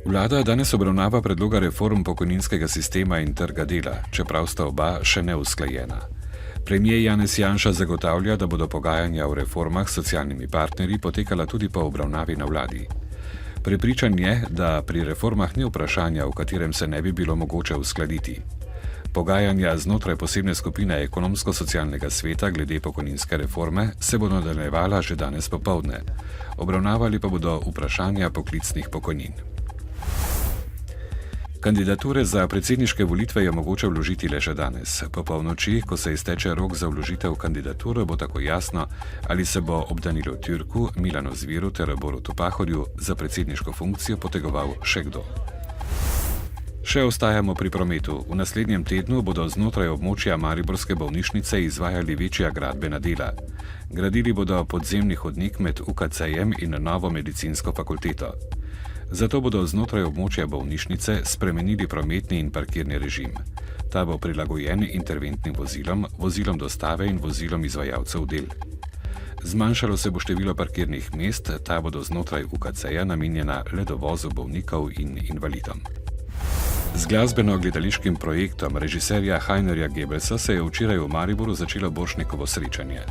Vlada danes obravnava predloga reform pokojninskega sistema in trga dela, čeprav sta oba še neusklajena. Premier Janez Janša zagotavlja, da bodo pogajanja o reformah s socialnimi partnerji potekala tudi po obravnavi na vladi. Prepričan je, da pri reformah ni vprašanja, v katerem se ne bi bilo mogoče uskladiti. Pogajanja znotraj posebne skupine ekonomsko-socialnega sveta glede pokojninske reforme se bodo nadaljevala že danes popoldne. Obravnavali pa bodo vprašanja poklicnih pokojnin. Kandidature za predsedniške volitve je mogoče vložiti le še danes. Po polnoči, ko se izteče rok za vložitev kandidature, bo tako jasno, ali se bo ob Danilu Türku, Milanu Zveru ter Borutu Pahorju za predsedniško funkcijo potegoval še kdo. Še ostajamo pri prometu. V naslednjem tednu bodo znotraj območja mariborske bolnišnice izvajali večja gradbena dela. Gradili bodo podzemni hodnik med UKC-jem in novo medicinsko fakulteto. Zato bodo znotraj območja bolnišnice spremenili prometni in parkirni režim. Ta bo prilagojen interventnim vozilom, vozilom dostave in vozilom izvajalcev del. Zmanjšalo se bo število parkirnih mest, ta bodo znotraj UKC-ja namenjena le dovozu bolnikov in invalidom. Z glasbeno-gledališkim projektom režiserja Heinerja Goebbelsa se je včeraj v Mariboru začelo Borštnikovo srečanje.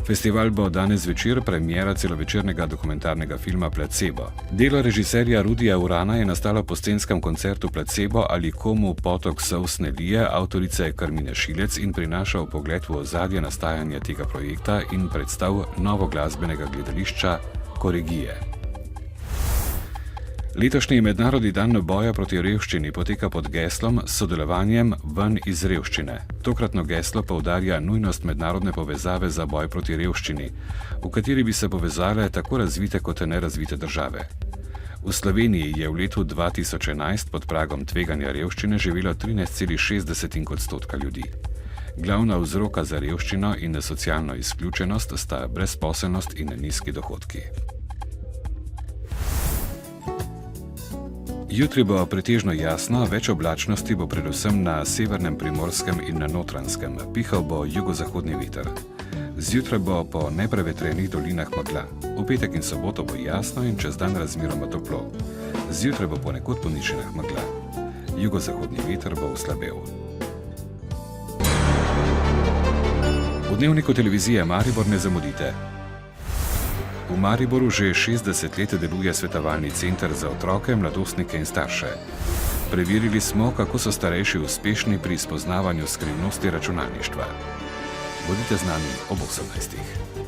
Festival bo danes zvečer premiera celovečernega dokumentarnega filma Placebo. Delo režiserja Rudija Urana je nastalo po scenskem koncertu Placebo ali komu potok solz ne lije avtorice Karmine Šilec in prinaša vpogled v ozadje nastajanja tega projekta in predstav novo glasbenega gledališča Koregije. Letošnji mednarodni dan boja proti revščini poteka pod geslom s sodelovanjem ven iz revščine. Tokratno geslo poudarja nujnost mednarodne povezave za boj proti revščini, v kateri bi se povezale tako razvite kot nerazvite države. V Sloveniji je v letu 2011 pod pragom tveganja revščine živelo 13,6% ljudi. Glavna vzroka za revščino in socialno izključenost sta brezposelnost in nizki dohodki. Jutri bo pretežno jasno, več oblačnosti bo predvsem na severnem Primorskem in na Notranjskem. Pihal bo jugozahodni veter. Zjutraj bo po neprevetrenih dolinah megla. V petek in soboto bo jasno in čez dan razmeroma toplo. Zjutraj bo ponekod po nižinah megla. Jugozahodni veter bo oslabel. V dnevniku televizije Maribor ne zamudite. V Mariboru že 60 let deluje svetovalni center za otroke, mladostnike in starše. Preverili smo, kako so starejši uspešni pri spoznavanju skrivnosti računalništva. Bodite z nami ob 18.